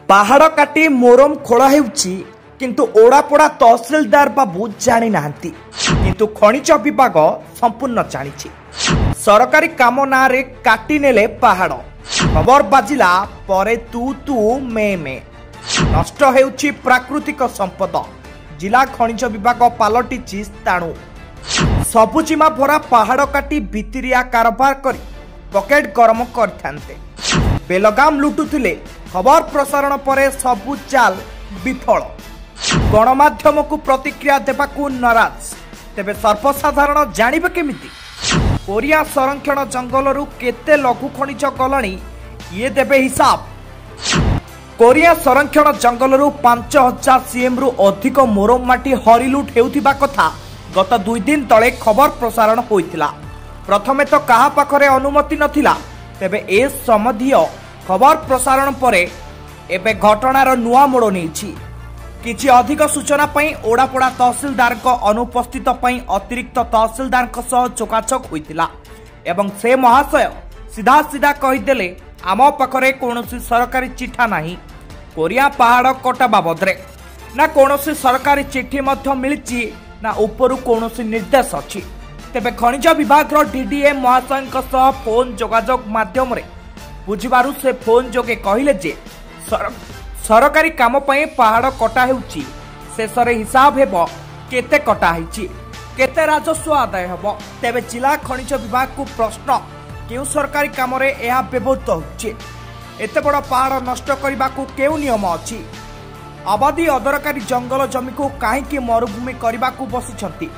पहाड़ काटी मोरम खोला हेउछि किंतु ओडापोड़ा तहसिलदार बाबू जानी नाहंती किंतु खनिज विभाग संपूर्ण जानिछि। सरकारी काम ना रे काटी नेले पहाड़ खबर बाजिला परे तू तू मे मे नष्ट हेउछि प्राकृतिक संपद। जिला खनिज विभाग पालटिछि स्ताणु। सबुजीमा भरा पहाड़ काटी भितरिया कारोबार करी पकेट गरम करथान्ते। बेलगाम लुटुथिले खबर प्रसारण परे सबु चाल विफल। गणमाध्यम को प्रतिक्रिया देबाकू नाराज। तेबे सर्वसाधारण जानिबे केमिति कोरिया संरक्षण जंगलरू केते लघु खनिज गलाणी ये देबे हिसाब। कोरिया संरक्षण जंगलरू 5000 सीएम रु अधिक मोरम माटी हरिलुट हेउथिबा कथा गत 2 दिन तले खबर प्रसारण होइतिला। प्रथमे तो कहा पाखरे अनुमति नथिला। तेबे ए संबंधी खबर प्रसारण परे एबे घटनार नुआ मोड़ नेछि। किछि अधिक सूचना पई ओडापोड़ा तहसिलदार अनुपस्थित पई अतिरिक्त तहसिलदार सह जोगाजोग होइतिला एवं से महाशय सीधा सीधा कहिदेले आम पाखरे कोनोसी सरकारी चिठा नाही कोरिया पहाड़ कटा बाबदरे ना कोनोसी सरकारी चिठी मध्य मिलिछि ना उपरु कोनोसी निर्देश अछि। तेबे खनिज विभाग डीडीएम महाशय सह फोन जोगाजोग माध्यम रे बुझिबारु से फोन जोगे कहिले जे सरकारी काम पई पहाड़ कटा हेउछि शेष रे हिसाब हेबो केते कटा हेछि केते राजस्व आदाय हेबो। तेबे जिला खनिज विभाग को प्रश्न केउ सरकारी काम रे एहा व्यवहृत होछि एते बड़ पहाड़ नष्ट करबा को केउ नियम अछि। आबादी अदरकारी जंगल जमी को काहेकि मरुभूमि करबा को बसिछंती।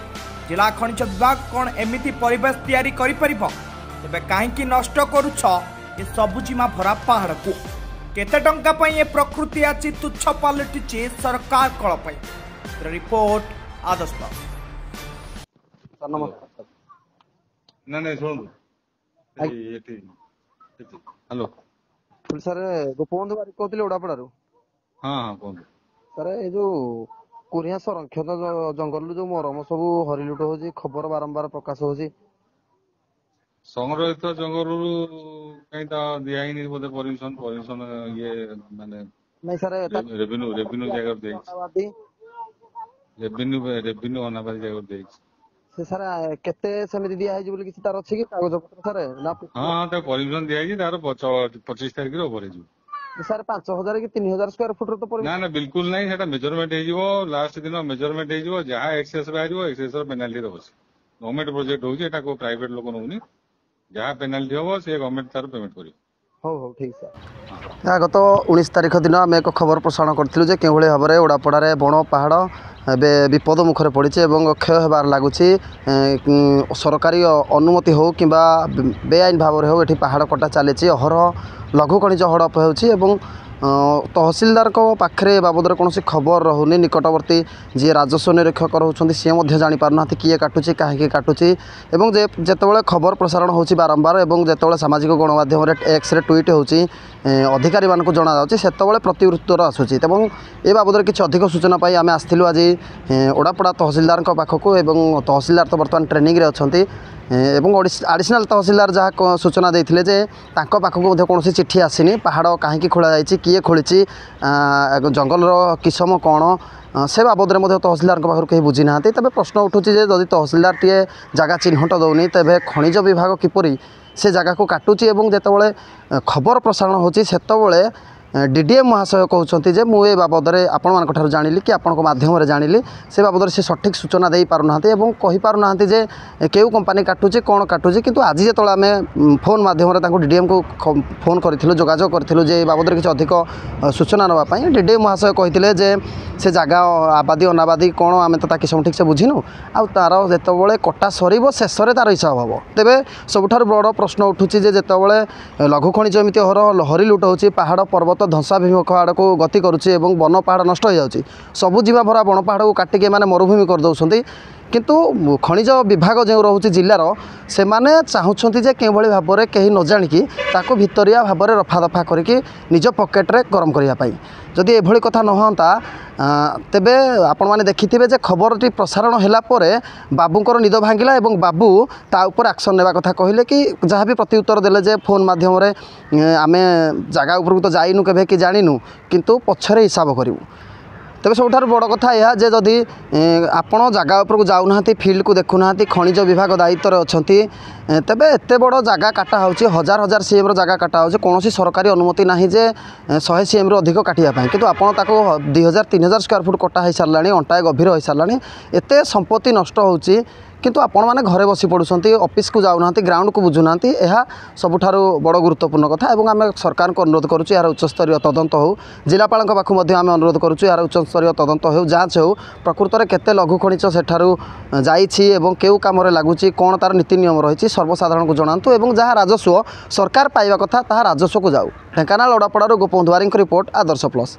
जिला खनिज विभाग कोन एमिति परिवेश तैयारी करि परिबो तेबे काहेकि नष्ट करूछ ए सबुजीमा भरा पहाड़ को केते टंका पई ए प्रकृति आछि तुच्छ पलटिछि सरकार कळ पई। रिपोर्ट आदर्श नमस्कार ना सुन हेलो सर गोपबंधु बारिक कहते ओडापड़ारू। हाँ हाँ कहते सर ये जो कोरिया संरक्षण जंगल जो मरम सब हरिलुट हो खबर बारंबार प्रकाश हो संग्रहित जंगल कहीं दिखाई बोधे परमिशन ये माने नहीं सर रेवेन्यू जगह रेवेन्यू अनाबादी जगह से सर केते समिति दिया है बोली किसी तार अछि कि कागज पत्र सर ना। हां ता परमिशन दिया है तार 25 तारिख रो भरे जो सर 5000 कि 3000 स्क्वायर फुट रो तो ना ना बिल्कुल नहीं सेटा मेजरमेंट हे जिवो लास्ट दिन मेजरमेंट हे जिवो जहां एक्सेस बाहरिवो एक्सेस रो पेनाल्टी रहबो। गवर्नमेंट प्रोजेक्ट होउची एटा को प्राइवेट लोक नउनी जहां पेनाल्टी होबो से गवर्नमेंट तार पेमेंट करियो। हो ठीक सर। गत 19 तारिख दिन आम एक खबर प्रसारण करथिलु जे केभଳି भाबरे ओडापड़ारे बण पहाड़ एबे विपद मुखरे पड़िছে এবং ক্ষয় ହେବାର ଲାଗୁଛି। ସରକାରୀ ଅନୁମତି ହଉ କିମ୍ବା ବେଆଇନ ଭାବରେ ହଉ ଏଠି ପାହାଡ଼ କଟା ଚାଲିଛି। ଅହରହ ଲଘୁ ଖଣିଜ ହଡ଼ପ ହେଉଛି ଏବଂ ତହସିଲଦାରଙ୍କ ପାଖରେ ବାବଦରେ କୌଣସି ଖବର ରହୁନି। ନିକଟବର୍ତ୍ତୀ ଯିଏ ରାଜସ୍ୱ ନିରୀକ୍ଷକ ରହୁଛନ୍ତି ସିଏ ମଧ୍ୟ ଜାଣିପାରୁନାହାନ୍ତି କିଏ କାଟୁଛି କାହିଁକି କାଟୁଛି ଏବଂ ଯେତେବେଳେ ଖବର ପ୍ରସାରଣ ହେଉଛି ବାରମ୍ବାର ଏବଂ ଯେତେବେଳେ ସାମାଜିକ ଗଣମାଧ୍ୟମରେ ଏକ୍ସରେ ଟ୍ୱିଟ୍ ହେଉଛି ଅଧିକାରୀମାନଙ୍କୁ ଜଣାଯାଉଛି ସେତେବେଳେ ପ୍ରତିଉତ୍ତର ଆସୁଛି। ଏବଂ ଏ ବାବଦରେ କିଛି ଅଧିକ ସୂଚନା ପାଇଁ ଆମେ ଆସିଥିଲୁ ଆଜି ଓଡାପଡ଼ା ତହସିଲଦାରଙ୍କ ପାଖକୁ ଏବଂ ତହସିଲଦାର ତ ବର୍ତ୍ତମାନ ଟ୍ରେନିଂରେ ଅଛନ୍ତି ଏବଂ ଆଡିସନାଲ ତହସିଲଦାର ଯାହା ସୂଚନା ଦେଇଥିଲେ ଯେ ତାଙ୍କ ପାଖକୁ ମଧ୍ୟ କୌଣସି ଚିଠି ଆସିନି ପାହାଡ଼ କାହିଁକି ଖୋଳାଯାଇଛି କିଏ ଖୋଳିଛି ଜଙ୍ଗଲର କିସମ କ'ଣ से बाबद में तहसिलदार पाखर कहीं बुझी ना। तेज प्रश्न उठूँ जे जदि तहसिलदार टे जगह चिन्हट दौनी तेज खनिज विभाग किपरि से जगह को काटुची और जितेबाला खबर प्रसारण होते डीडीएम महाशय कहते जे मुझे बाबद में आपण जानिली कि आपण मध्यम जानिली से बाबद से सठिक सूचना दे पारना कही पारना जे क्यों कंपानी काटुची कौन काटुची किंतु आज जो आम फोन मध्यम डीडीएम को फोन करूँ जोगाजोग करूँ जे बाबद किसी अधिक सूचना नापी डीडीएम महाशय कहते जे से जगह आबादी अनाबादी कौन आम तो किसम ठीक से बुझीनु आ तार जितेबाला कटा सर शेष तार हिसाब हम तेरे सबुठ बड़ प्रश्न उठूँ जितेबाला लघु खनिज एमती हरी लुट हो पहाड़ पर्वत ध्वंसाभिमुख आड़ को गति करुच्ची वन पहाड़ नष्ट हो जाऊँगी सबुजीमा भरा वन पहाड़ को काटिके माने मरुभूमि कर दौरान किंतु खनिज विभाग जो रोचे जिलार से माने चाहूँगी जे के भाव में कहीं न जाणिकी ताको भितरिया भाव में रफा दफा करके निज पकेट्रे गरम करने जदि एभली कथा न होता तेबे आपण मैंने देखिथिबे जे खबरटी प्रसारण होला परे बाबूंकर निद भांगिला एवं बाबू ता ऊपर एक्शन नेबा कथा कहले कि जहाँ भी प्रत्युत्तर देले जे फोन माध्यम आमे जगह उपरको तो जाइनु केबे कि जानिनु किंतु पछरे हिसाब करिवु तेज सब बड़ कथा यह जे जदि आपण जगह उपरको जाऊना फिल्ड को देखुना खनिज विभाग दायित्व अच्छा तेबे एत बड़ जगह काटा हो हजार हजार सीएम जगह काटा हो कौन सरकारी अनुमति ना जे 100 सीएम अधिक काटापी कि आपड़ 2000-3000 स्क्वायर फुट कटा हो सारे अंटाए गभीर हो सारे एत संपत्ति नष्ट हो किंतु आपण मैंने घरे बसी पड़ुंट ऑफिस को जाऊना ग्राउंड को बुझुना यह सबुठारु बड़ गुरुत्वपूर्ण कथा और आम सरकार को अनुरोध करुँ यार उच्चस्तरीय तदंत हो जिलापाल पाखु आम अनुरोध करुँ यार उच्चस्तरीय तदंत हो जाँच हो प्रकृत में केते लघु खनिज सेठारु जाइछि एवं केउ काम लगुच कौन तार नीति नियम रही सर्वसाधारण को जनातु और जहाँ राजस्व सरकार पाइबा कथा ताहा राजस्व को जाऊ। ढेंकानाल ओडापड़ारू गोपबंधु वारिंग रिपोर्ट आदर्श प्लस।